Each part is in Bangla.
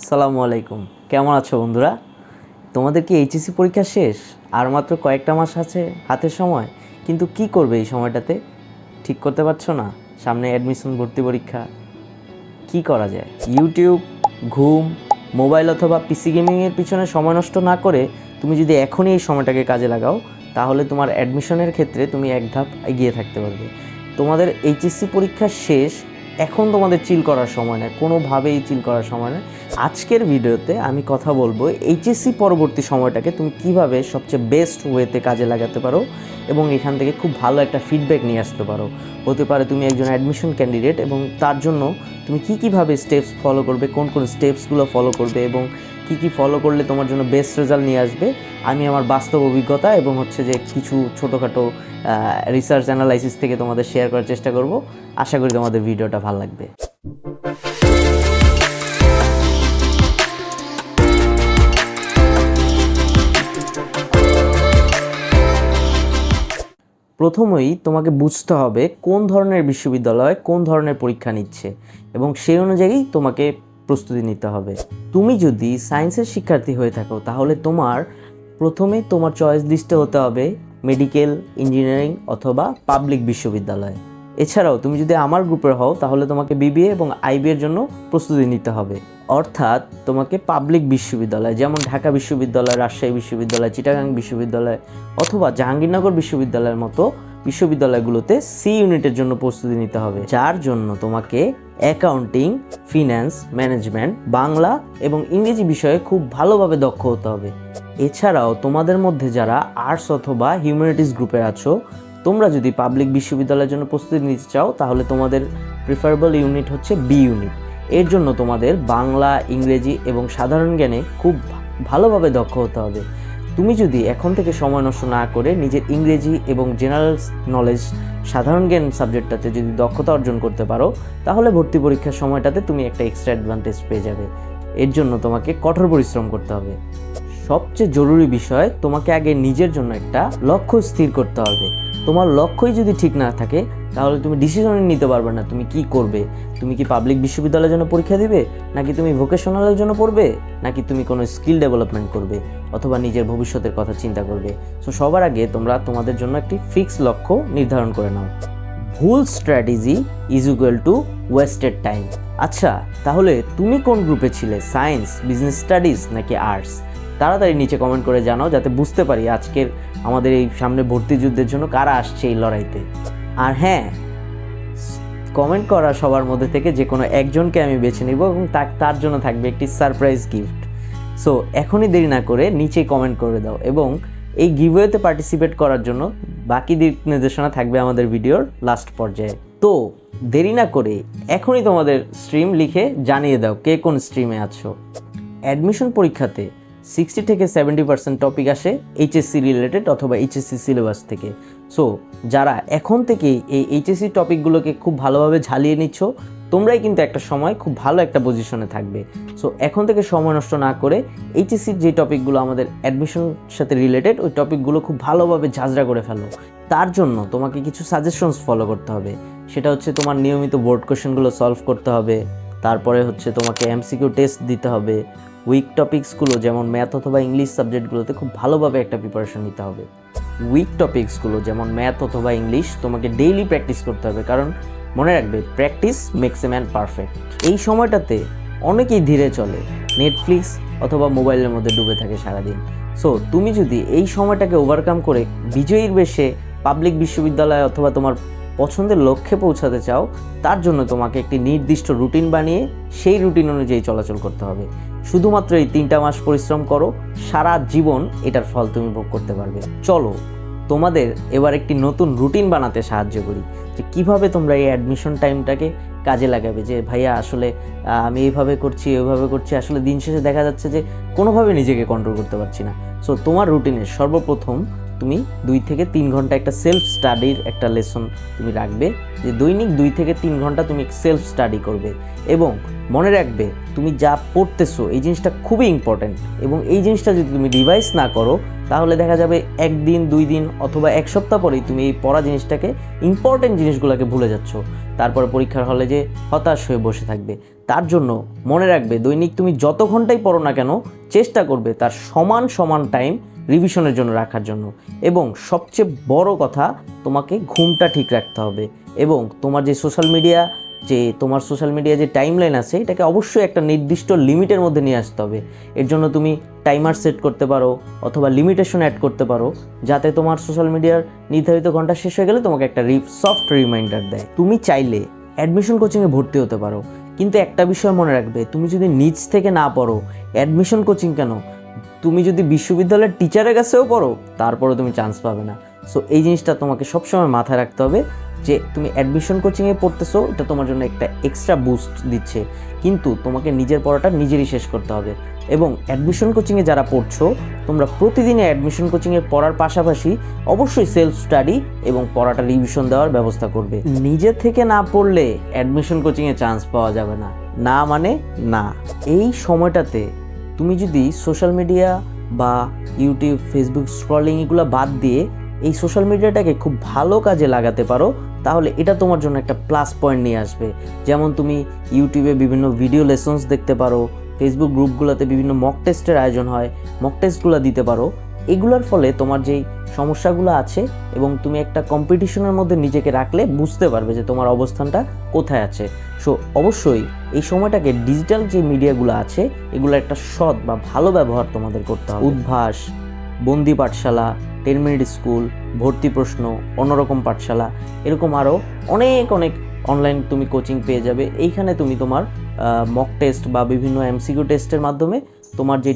আসসালামু আলাইকুম। কেমন আছো বন্ধুরা? তোমাদের কি এইচএসসি পরীক্ষা শেষ? আর মাত্র কয়েকটা মাস আছে হাতের সময়, কিন্তু কি করবে এই সময়টাতে? ঠিক করতে পারছো না? সামনে অ্যাডমিশন, ভর্তি পরীক্ষা। কি করা যায়? ইউটিউব, ঘুম, মোবাইল অথবা পিসি গেমিংয়ের পিছনে সময় নষ্ট না করে তুমি যদি এখনই এই সময়টাকে কাজে লাগাও, তাহলে তোমার অ্যাডমিশনের ক্ষেত্রে তুমি এক ধাপ এগিয়ে থাকতে পারবে। তোমাদের এইচএসসি পরীক্ষা শেষ, এখন তোমাদের চিল করার সময় নয়, কোনোভাবেই চিল করার সময় নয়। আজকের ভিডিওতে আমি কথা বলবো এইচএসসি পরবর্তী সময়টাকে তুমি কিভাবে সবচেয়ে বেস্ট ওয়েতে কাজে লাগাতে পারো এবং এখান থেকে খুব ভালো একটা ফিডব্যাক নিয়ে আসতে পারো। হতে পারে তুমি একজন অ্যাডমিশন ক্যান্ডিডেট এবং তার জন্য তুমি কীভাবে স্টেপস ফলো করবে, কোন কোন স্টেপসগুলো ফলো করবে এবং কী ফলো করলে তোমার জন্য বেস্ট রেজাল্ট নিয়ে আসবে, আমি আমার বাস্তব অভিজ্ঞতা এবং যে কিছু ছোটোখাটো রিসার্চ অ্যানালাইসিস থেকে তোমাদের শেয়ার করার চেষ্টা করব। আশা করি তোমাদের ভিডিওটা ভালো লাগবে। প্রথমেই তোমাকে বুঝতে হবে কোন ধরনের বিশ্ববিদ্যালয় কোন ধরনের পরীক্ষা নিচ্ছে এবং সেই অনুযায়ী তোমাকে প্রস্তুতি নিতে হবে। তুমি যদি সায়েন্সের শিক্ষার্থী হয়ে থাকো তাহলে প্রথমে তোমার চয়েস লিস্টে হতে হবে মেডিকেল, ইঞ্জিনিয়ারিং অথবা পাবলিক বিশ্ববিদ্যালয়। এছাড়াও তুমি যদি আমার গ্রুপের হও তাহলে তোমাকে বিবিএ এবং আইবিএর জন্য প্রস্তুতি নিতে হবে। অর্থাৎ তোমাকে পাবলিক বিশ্ববিদ্যালয় যেমন ঢাকা বিশ্ববিদ্যালয়, রাজশাহী বিশ্ববিদ্যালয়, চিটাগাং বিশ্ববিদ্যালয় অথবা জাহাঙ্গীরনগর বিশ্ববিদ্যালয়ের মতো বিশ্ববিদ্যালয়গুলোতে সি ইউনিটের জন্য প্রস্তুতি নিতে হবে, যার জন্য তোমাকে অ্যাকাউন্টিং, ফিন্যান্স, ম্যানেজমেন্ট, বাংলা এবং ইংরেজি বিষয়ে খুব ভালোভাবে দক্ষ হতে হবে। এছাড়াও তোমাদের মধ্যে যারা আর্টস অথবা হিউম্যানিটিস গ্রুপে আছো, তোমরা যদি পাবলিক বিশ্ববিদ্যালয়ের জন্য প্রস্তুতি নিতে চাও তাহলে তোমাদের প্রিফারেবল ইউনিট হচ্ছে বি ইউনিট। এর জন্য তোমাদের বাংলা, ইংরেজি এবং সাধারণ জ্ঞানে খুব ভালোভাবে দক্ষ হতে হবে। তুমি যদি এখন থেকে সময় নষ্ট না করে নিজের ইংরেজি এবং জেনারেল নলেজ, সাধারণ জ্ঞান সাবজেক্টটাতে যদি দক্ষতা অর্জন করতে পারো তাহলে ভর্তি পরীক্ষার সময়টাতে তুমি একটা এক্সট্রা অ্যাডভান্টেজ পেয়ে যাবে। এর জন্য তোমাকে কঠোর পরিশ্রম করতে হবে। সবচেয়ে জরুরি বিষয়, তোমাকে আগে নিজের জন্য একটা লক্ষ্য স্থির করতে হবে। তোমার লক্ষ্যই যদি ঠিক না থাকে তাহলে তুমি ডিসিশন নিতে পারবে না তুমি কি করবে। তুমি কি পাবলিক বিশ্ববিদ্যালয়ের জন্য পরীক্ষা দিবে, নাকি তুমি ভোকেশনালের জন্য পড়বে, নাকি তুমি কোনো স্কিল ডেভেলপমেন্ট করবে অথবা নিজের ভবিষ্যতের কথা চিন্তা করবে। সো সবার আগে তোমরা তোমাদের জন্য একটি ফিক্স লক্ষ্য নির্ধারণ করে নাও। ভুল strategy is equal to wasted time. আচ্ছা, তাহলে তুমি কোন গ্রুপে ছিলে? সায়েন্স, বিজনেস স্টাডিজ নাকি আর্টস? তাড়াতাড়ি নিচে কমেন্ট করে জানাও যাতে বুঝতে পারি আজকের আমাদের এই সামনে ভর্তি যুদ্ধের জন্য কারা আসছে এই লড়াইতে। আর হ্যাঁ, কমেন্ট করা সবার মধ্যে থেকে যে কোনো একজনকে আমি বেছে নিব এবং তার জন্য থাকবে একটি সারপ্রাইজ গিফট। সো এখনই দেরি না করে নিচে কমেন্ট করে দাও এবং এই গিভওয়েতে পার্টিসিপেট করার জন্য বাকি দিক নির্দেশনা থাকবে আমাদের ভিডিওর লাস্ট পর্যায়ে। তো দেরি না করে এখনই তোমাদের স্ট্রিম লিখে জানিয়ে দাও কে কোন স্ট্রিমে আছো। অ্যাডমিশন পরীক্ষাতে 60 থেকে 70% টপিক আসে এইচএসসি রিলেটেড অথবা এইচএসসি সিলেবাস থেকে। সো যারা এখন থেকেই এই এইচএসসি টপিকগুলোকে খুব ভালোভাবে ঝালিয়ে নিচ্ছ, তোমরাই কিন্তু একটা সময় খুব ভালো একটা পজিশনে থাকবে। সো এখন থেকে সময় নষ্ট না করে এইচএসসির যে টপিকগুলো আমাদের অ্যাডমিশনের সাথে রিলেটেড, ওই টপিকগুলো খুব ভালোভাবে ঝাঁঝরা করে ফেলো। তার জন্য তোমাকে কিছু সাজেশনস ফলো করতে হবে। সেটা হচ্ছে তোমার নিয়মিত বোর্ড কোয়েশ্চেনগুলো সলভ করতে হবে, তারপরে তোমাকে এমসিকিউ টেস্ট দিতে হবে, উইক টপিকসগুলো যেমন ম্যাথ অথবা ইংলিশ সাবজেক্টগুলোতে খুব ভালোভাবে একটা প্রিপারেশন নিতে হবে। উইক টপিকসগুলো যেমন ম্যাথ অথবা ইংলিশ তোমাকে ডেইলি প্র্যাকটিস করতে হবে, কারণ মনে রাখবে practice makes a man perfect. এই সময়টাতে অনেকেই ধীরে চলে, নেটফ্লিক্স অথবা মোবাইলের মধ্যে ডুবে থাকে সারাদিন। সো তুমি যদি এই সময়টাকে ওভারকাম করে বিজয়ীর বেশে পাবলিক বিশ্ববিদ্যালয় অথবা তোমার পছন্দের লক্ষ্যে পৌঁছাতে চাও, তার জন্য তোমাকে একটি নির্দিষ্ট রুটিন বানিয়ে সেই রুটিন অনুযায়ী চলাচল করতে হবে। শুধুমাত্র এই 3টা মাস পরিশ্রম করো, সারা জীবন এটার ফল তুমি ভোগ করতে পারবে। চলো তোমাদের এবার একটি নতুন রুটিন বানাতে সাহায্য করি, যে কিভাবে তোমরা এই অ্যাডমিশন টাইমটাকে কাজে লাগাবে। যে ভাইয়া আসলে আমি এইভাবে করছি ওইভাবে করছি, আসলে দিন শেষে দেখা যাচ্ছে যে কোনোভাবে নিজেকে কন্ট্রোল করতে পারছি না। সো তোমার রুটিনের সর্বপ্রথম তুমি 2 থেকে 3 ঘন্টা একটা সেলফ স্টাডির একটা লেসন তুমি রাখবে, যে দৈনিক 2 থেকে 3 ঘন্টা তুমি সেলফ স্টাডি করবে। এবং মনে রাখবে তুমি যা পড়তেছো এই জিনিসটা খুবই ইম্পর্ট্যান্ট, এবং এই জিনিসটা যদি তুমি রিভাইজ না করো তাহলে দেখা যাবে 1 দিন 2 দিন অথবা 1 সপ্তাহ পরেই তুমি এই পড়া জিনিসটাকে, ইম্পর্ট্যান্ট জিনিসগুলোকে ভুলে যাচ্ছ। তারপরে পরীক্ষার হলে যে হতাশ হয়ে বসে থাকবে। তার জন্য মনে রাখবে দৈনিক তুমি যত ঘন্টাই পড়ো না কেন চেষ্টা করবে তার সমান টাইম রিভিশনের জন্য রাখার জন্য। এবং সবচেয়ে বড় কথা, তোমাকে ঘুমটা ঠিক রাখতে হবে, এবং তোমার যে সোশ্যাল মিডিয়া যে টাইমলাইন আছে এটাকে অবশ্যই একটা নির্দিষ্ট লিমিটের মধ্যে নিয়ে আসতে হবে। এর জন্য তুমি টাইমার সেট করতে পারো অথবা লিমিটেশন অ্যাড করতে পারো, যাতে তোমার সোশ্যাল মিডিয়ার নির্ধারিত ঘন্টা শেষ হয়ে গেলে তোমাকে একটা সফট রিমাইন্ডার দেয়। তুমি চাইলে অ্যাডমিশন কোচিংয়ে ভর্তি হতে পারো, কিন্তু একটা বিষয় মনে রাখবে, তুমি যদি নিজ থেকে না পড়ো, অ্যাডমিশন কোচিং কেন, তুমি যদি বিশ্ববিদ্যালয়ের টিচারের কাছেও পড়ো তারপরে তুমি চান্স পাবে না। সো এই জিনিসটা তোমাকে সবসময় মাথায় রাখতে হবে যে তুমি অ্যাডমিশন কোচিংয়ে পড়তেছো, এটা তোমার জন্য একটা এক্সট্রা বুস্ট দিচ্ছে, কিন্তু তোমাকে নিজের পড়াটা নিজেরই শেষ করতে হবে। এবং অ্যাডমিশন কোচিংয়ে যারা পড়ছো, তোমরা প্রতিদিনে অ্যাডমিশন কোচিংয়ে পড়ার পাশাপাশি অবশ্যই সেলফ স্টাডি এবং পড়াটা রিভিশন দেওয়ার ব্যবস্থা করবে। নিজে থেকে না পড়লে অ্যাডমিশন কোচিংয়ে চান্স পাওয়া যাবে না, না মানে না। এই সময়টাতে তুমি যদি সোশ্যাল মিডিয়া বা ইউটিউব, ফেসবুক স্ক্রলিং এগুলো বাদ দিয়ে এই সোশ্যাল মিডিয়াটাকে খুব ভালো কাজে লাগাতে পারো, তাহলে এটা তোমার জন্য একটা প্লাস পয়েন্ট নিয়ে আসবে। যেমন তুমি ইউটিউবে বিভিন্ন ভিডিও লেসন্স দেখতে পারো, ফেসবুক গ্রুপগুলোতে বিভিন্ন মক টেস্টের আয়োজন হয়, মক টেস্টগুলো দিতে পারো। এগুলোর ফলে তোমার যেই সমস্যাগুলো আছে এবং তুমি একটা কম্পিটিশনের মধ্যে নিজেকে রাখলে বুঝতে পারবে যে তোমার অবস্থানটা কোথায় আছে। সো অবশ্যই এই সময়টাকে ডিজিটাল যে মিডিয়াগুলো আছে এগুলো একটা সৎ বা ভালো ব্যবহার তোমাদের করতে হবে। উদ্ভাস, বন্দি পাঠশালা, 10 মিনিট স্কুল, ভর্তি প্রশ্ন, অন্যরকম পাঠশালা, এরকম আরও অনেক অনলাইন তুমি কোচিং পেয়ে যাবে। এইখানে তুমি তোমার মক টেস্ট বা বিভিন্ন এমসিকিউ টেস্টের মাধ্যমে তোমার যে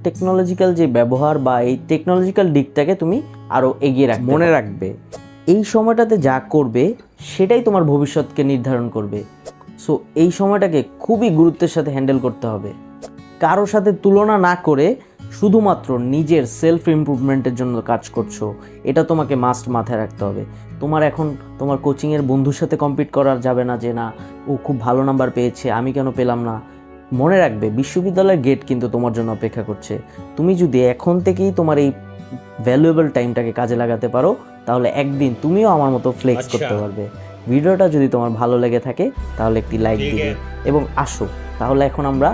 টেকনোলজিক্যাল যে ব্যবহার বা এই টেকনোলজিক্যাল দিকটাকে তুমি আরও এগিয়ে রাখবে। মনে রাখবে এই সময়টাতে যা করবে সেটাই তোমার ভবিষ্যৎকে নির্ধারণ করবে। সো এই সময়টাকে খুবই গুরুত্বের সাথে হ্যান্ডেল করতে হবে। কারোর সাথে তুলনা না করে শুধুমাত্র নিজের সেলফ ইমপ্রুভমেন্টের জন্য কাজ করছো, এটা তোমাকে মাস্ট মাথায় রাখতে হবে। তোমার এখন তোমার কোচিংয়ের বন্ধুর সাথে কম্পিট করা যাবে না, যে না ও খুব ভালো নাম্বার পেয়েছে আমি কেন পেলাম না। মনে রাখবে বিশ্ববিদ্যালয়ের গেট কিন্তু তোমার জন্য অপেক্ষা করছে। তুমি যদি এখন থেকেই তোমার এই ভ্যালুয়েবল টাইমটাকে কাজে লাগাতে পারো, তাহলে একদিন তুমিও আমার মতো ফ্লেক্স করতে পারবে। ভিডিওটা যদি তোমার ভালো লেগে থাকে তাহলে একটি লাইক দিবে এবং আসো। তাহলে এখন আমরা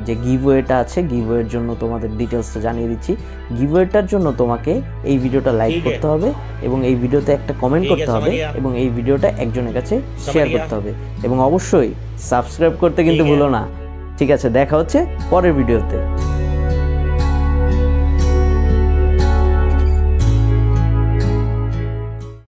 যে গিভওয়েটা আছে, গিভওয়ের জন্য তোমাদের ডিটেলসটা জানিয়ে দিচ্ছি। গিভওয়েটার জন্য তোমাকে এই ভিডিওটা লাইক করতে হবে এবং এই ভিডিওতে একটা কমেন্ট করতে হবে এবং এই ভিডিওটা একজনের কাছে শেয়ার করতে হবে এবং অবশ্যই সাবস্ক্রাইব করতে কিন্তু ভুলো না। ঠিক আছে, দেখা হচ্ছে পরের ভিডিওতে।